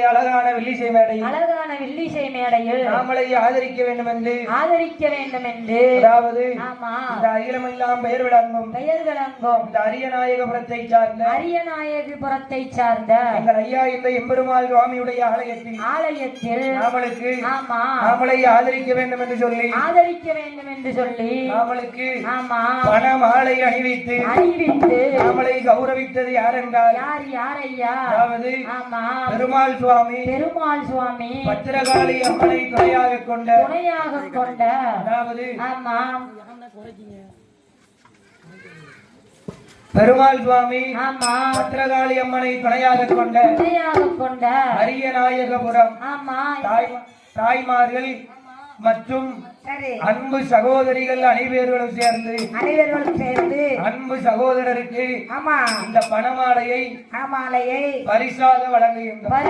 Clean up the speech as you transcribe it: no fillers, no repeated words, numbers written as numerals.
அழகான வெள்ளிசை மேடையில் நாமளை ஆதரிக்க வேண்டும் என்று அதாவது இந்த அகிலமெல்லாம் பெயர் விளங்கும் இந்த அரியநாயகபுரத்தை சார்ந்த எங்கள் ஐயா இந்த எம்பெருமாள் சுவாமியுடைய ஆலயத்தில் நாமளை ஆதரிக்க வேண்டும் என்று சொல்லி நாமளுக்கு பண மாலை அணிவித்து நாமளை கௌரவித்தது யார் என்றால் அதாவது பெருமாள் சுவாமி பத்திரகாளி அம்மனை துணையாக கொண்ட அதாவது பெருமாள் சுவாமி பத்திரகாளி அம்மனை துணையாக கொண்ட அரியநாயகபுரம் தாய்மார்கள் மற்றும் அன்பு சகோதரிகள் அனைவர்களும் சேர்ந்து அன்பு சகோதரருக்கு இந்த பணமாலையை பரிசாக வழங்குகின்றனர்.